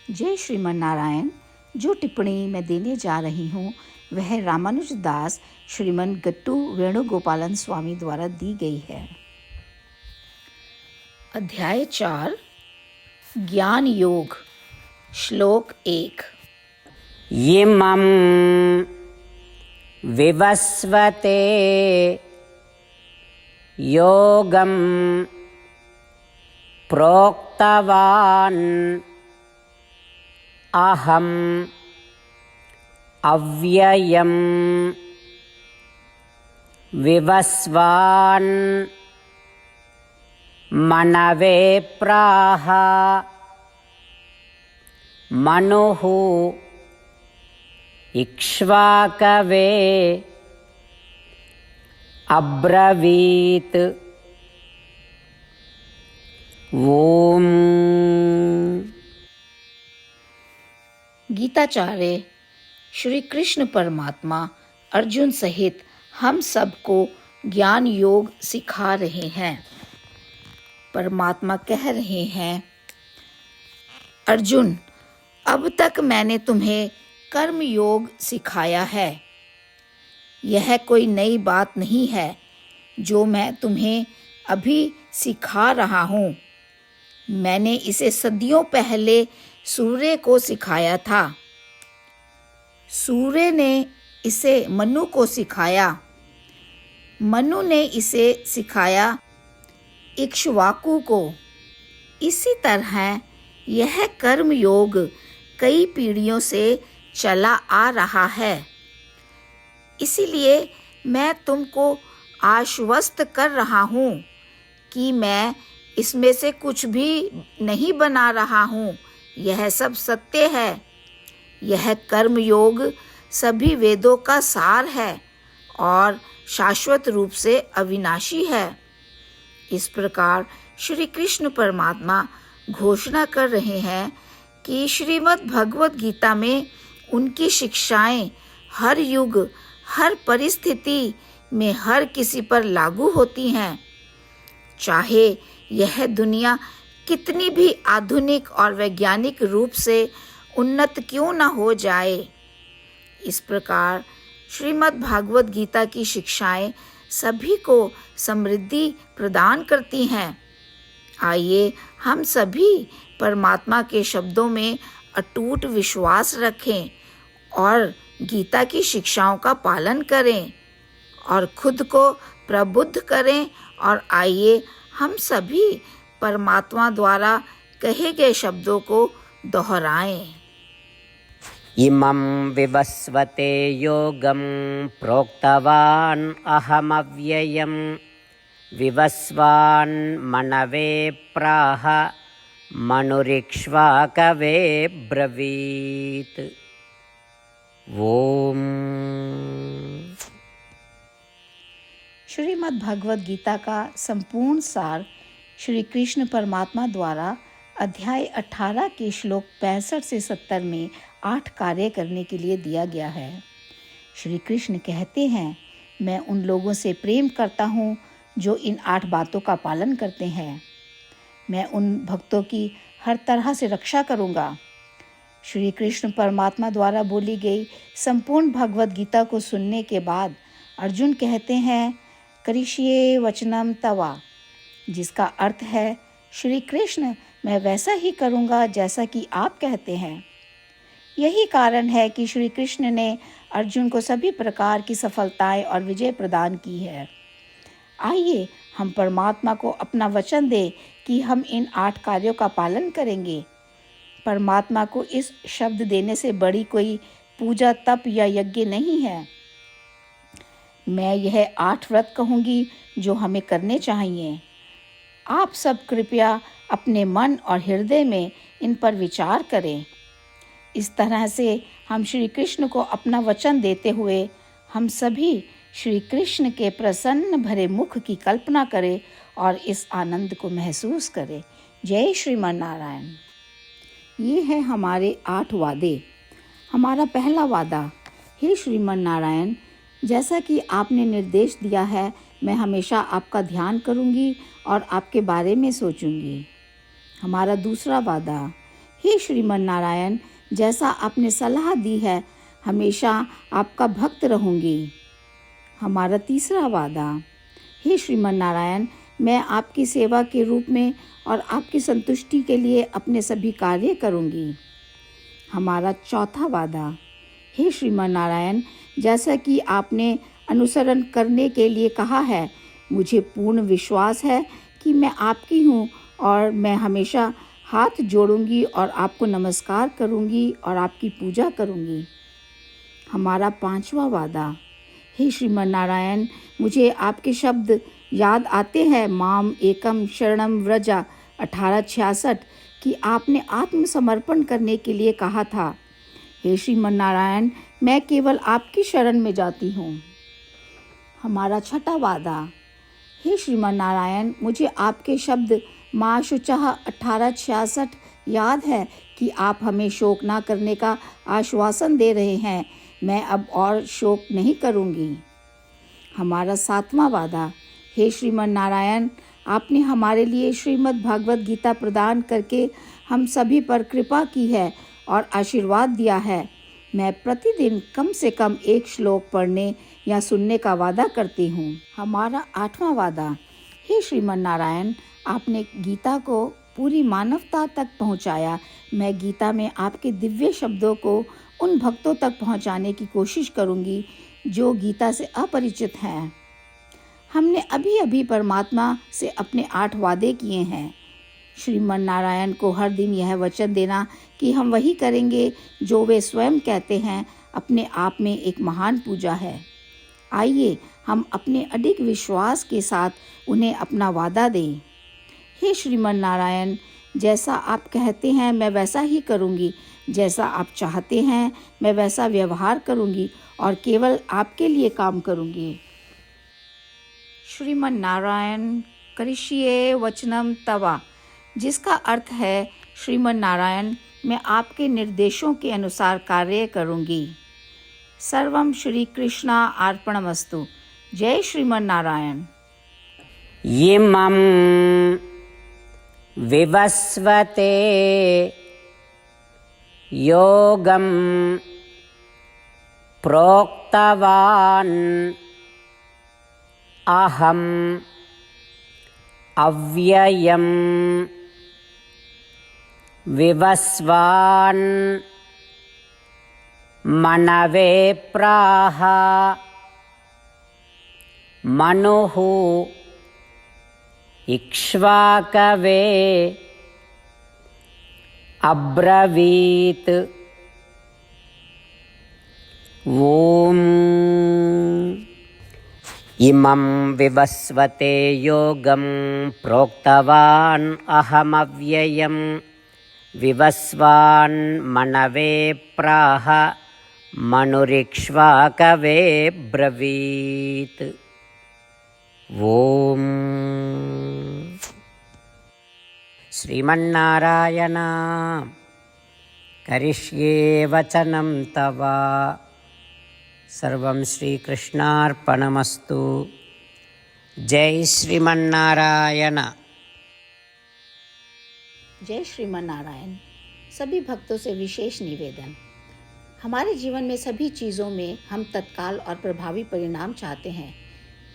जय श्रीमन नारायण। जो टिप्पणी मैं देने जा रही हूँ वह रामानुज दास श्रीमन गट्टू वेणुगोपालन स्वामी द्वारा दी गई है। अध्याय 4 ज्ञान योग। श्लोक 1। इमं विवस्वते योगं प्रोक्तवान् अहम् अव्ययं विवस्वान् मनवे प्राह मनुः इक्ष्वाकवे अब्रवीत्। ओम। गीताचार्य श्री कृष्ण परमात्मा अर्जुन सहित हम सबको ज्ञान योग सिखा रहे हैं। परमात्मा कह रहे हैं, अर्जुन, अब तक मैंने तुम्हें कर्म योग सिखाया है। यह कोई नई बात नहीं है जो मैं तुम्हें अभी सिखा रहा हूँ। मैंने इसे सदियों पहले सूर्य को सिखाया था। सूर्य ने इसे मनु को सिखाया। मनु ने इसे सिखाया इक्ष्वाकु को। इसी तरह यह कर्म योग कई पीढ़ियों से चला आ रहा है। इसीलिए मैं तुमको आश्वस्त कर रहा हूँ कि मैं इसमें से कुछ भी नहीं बना रहा हूँ। यह सब सत्य है। यह कर्म योग सभी वेदों का सार है और शाश्वत रूप से अविनाशी है। इस प्रकार श्री कृष्ण परमात्मा घोषणा कर रहे हैं कि श्रीमद् भगवत गीता में उनकी शिक्षाएं हर युग, हर परिस्थिति में हर किसी पर लागू होती हैं, चाहे यह दुनिया कितनी भी आधुनिक और वैज्ञानिक रूप से उन्नत क्यों न हो जाए। इस प्रकार श्रीमद् भागवत गीता की शिक्षाएं सभी को समृद्धि प्रदान करती हैं। आइए हम सभी परमात्मा के शब्दों में अटूट विश्वास रखें और गीता की शिक्षाओं का पालन करें और खुद को प्रबुद्ध करें। और आइए हम सभी परमात्मा द्वारा कहे गए शब्दों को दोहराएं। इमं विवस्वते योगं प्रोक्तवान् अहमव्ययं विवस्वान् मनवे प्राह मनुरिक्ष्वाकवे ब्रवीत्। ओम। श्रीमद् भगवत गीता का संपूर्ण सार श्री कृष्ण परमात्मा द्वारा अध्याय 18 के श्लोक 65 से 70 में 8 कार्य करने के लिए दिया गया है। श्री कृष्ण कहते हैं, मैं उन लोगों से प्रेम करता हूँ जो इन 8 बातों का पालन करते हैं। मैं उन भक्तों की हर तरह से रक्षा करूँगा। श्री कृष्ण परमात्मा द्वारा बोली गई संपूर्ण भगवत गीता को सुनने के बाद अर्जुन कहते हैं, करिष्ये वचनम तवा, जिसका अर्थ है, श्री कृष्ण, मैं वैसा ही करूँगा जैसा कि आप कहते हैं। यही कारण है कि श्री कृष्ण ने अर्जुन को सभी प्रकार की सफलताएं और विजय प्रदान की है। आइए हम परमात्मा को अपना वचन दें कि हम इन 8 कार्यों का पालन करेंगे। परमात्मा को इस शब्द देने से बड़ी कोई पूजा, तप या यज्ञ नहीं है। मैं यह 8 व्रत कहूँगी जो हमें करने चाहिए। आप सब कृपया अपने मन और हृदय में इन पर विचार करें। इस तरह से हम श्री कृष्ण को अपना वचन देते हुए हम सभी श्री कृष्ण के प्रसन्न भरे मुख की कल्पना करें और इस आनंद को महसूस करें। जय श्रीमन नारायण। ये है हमारे 8 वादे। हमारा पहला वादा, हे श्रीमन नारायण, जैसा कि आपने निर्देश दिया है, मैं हमेशा आपका ध्यान करूंगी और आपके बारे में सोचूंगी। हमारा दूसरा वादा, हे श्रीमन नारायण, जैसा आपने सलाह दी है हमेशा आपका भक्त रहूंगी। हमारा तीसरा वादा। हे श्रीमन नारायण, मैं आपकी सेवा के रूप में और आपकी संतुष्टि के लिए अपने सभी कार्य करूंगी। हमारा चौथा वादा। हे श्रीमन नारायण, जैसा कि आपने अनुसरण करने के लिए कहा है, मुझे पूर्ण विश्वास है कि मैं आपकी हूँ और मैं हमेशा हाथ जोड़ूंगी और आपको नमस्कार करूंगी और आपकी पूजा करूंगी। हमारा पांचवा वादा। हे श्रीमन नारायण, मुझे आपके शब्द याद आते हैं, माम एकम शरणम व्रजा 1866, कि आपने आत्मसमर्पण करने के लिए कहा था। हे श्रीमन नारायण, मैं केवल आपकी शरण में जाती हूँ। हमारा छठा वादा। हे श्रीमन नारायण, मुझे आपके शब्द माँ शुचः 1866 याद है कि आप हमें शोक ना करने का आश्वासन दे रहे हैं। मैं अब और शोक नहीं करूँगी। हमारा सातवां वादा। हे श्रीमन नारायण, आपने हमारे लिए श्रीमद् भागवत गीता प्रदान करके हम सभी पर कृपा की है और आशीर्वाद दिया है। मैं प्रतिदिन कम से कम एक श्लोक पढ़ने या सुनने का वादा करती हूँ। हमारा आठवां वादा। हे श्रीमन नारायण, आपने गीता को पूरी मानवता तक पहुँचाया। मैं गीता में आपके दिव्य शब्दों को उन भक्तों तक पहुँचाने की कोशिश करूँगी जो गीता से अपरिचित हैं। हमने अभी अभी परमात्मा से अपने 8 वादे किए हैं। श्रीमन नारायण को हर दिन यह वचन देना कि हम वही करेंगे जो वे स्वयं कहते हैं, अपने आप में एक महान पूजा है। आइए हम अपने अडिग विश्वास के साथ उन्हें अपना वादा दें। हे श्रीमन नारायण, जैसा आप कहते हैं मैं वैसा ही करूँगी। जैसा आप चाहते हैं मैं वैसा व्यवहार करूँगी और केवल आपके लिए काम करूँगी। श्रीमन नारायण करिष्ये वचनम तवा, जिसका अर्थ है, श्रीमन नारायण, मैं आपके निर्देशों के अनुसार कार्य करूँगी। सर्वम श्री कृष्णा अर्पणमस्तु। जय श्रीमन नारायण। इमं विवस्वते योगं प्रोक्तवान् अहम् अव्ययं विवस्वान् मनवे प्राह मनुः इक्ष्वाकवे अब्रवीत्। ॐ इमं विवस्वते योगं प्रोक्तवान् अहमव्ययं विवस्वान् मनवे प्राह मनुरिक्ष्वाकवे ब्रवीत्। ॐ श्रीमन्नारायण करिष्ये वचनं तव। सर्वं श्रीकृष्णार्पणमस्तु। जय श्रीमन्नारायण। जय श्रीमन नारायण। सभी भक्तों से विशेष निवेदन। हमारे जीवन में सभी चीज़ों में हम तत्काल और प्रभावी परिणाम चाहते हैं।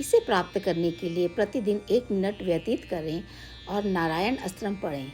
इसे प्राप्त करने के लिए प्रतिदिन 1 मिनट व्यतीत करें और नारायण अस्त्रम पढ़ें।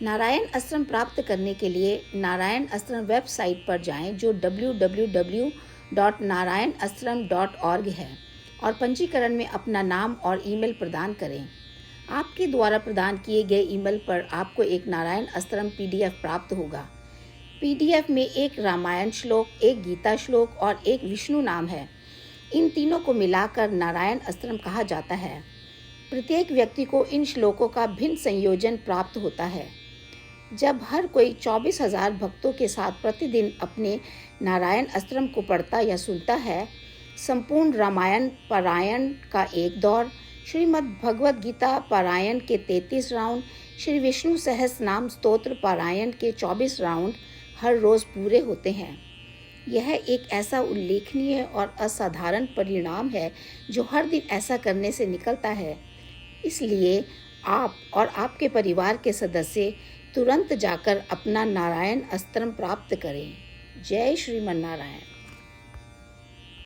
नारायण अस्त्रम प्राप्त करने के लिए नारायण अस्त्रम वेबसाइट पर जाएं, जो www.narayanastram.org है, और पंजीकरण में अपना नाम और ईमेल प्रदान करें। आपके द्वारा प्रदान किए गए ईमेल पर आपको एक नारायण अस्त्रम PDF प्राप्त होगा। PDF में 1 रामायण श्लोक, 1 गीता श्लोक और 1 विष्णु नाम है। इन तीनों को मिलाकर नारायण अस्त्रम कहा जाता है। प्रत्येक व्यक्ति को इन श्लोकों का भिन्न संयोजन प्राप्त होता है। जब हर कोई 24,000 भक्तों के साथ प्रतिदिन अपने नारायण अस्त्रम को पढ़ता या सुनता है, संपूर्ण रामायण पारायण का 1 दौर, श्रीमद् भगवद गीता पारायण के 33 राउंड, श्री विष्णु सहस्त्र नाम स्तोत्र पारायण के 24 राउंड हर रोज़ पूरे होते हैं। यह एक ऐसा उल्लेखनीय और असाधारण परिणाम है जो हर दिन ऐसा करने से निकलता है। इसलिए आप और आपके परिवार के सदस्य तुरंत जाकर अपना नारायण अस्त्र प्राप्त करें। जय श्रीमन नारायण।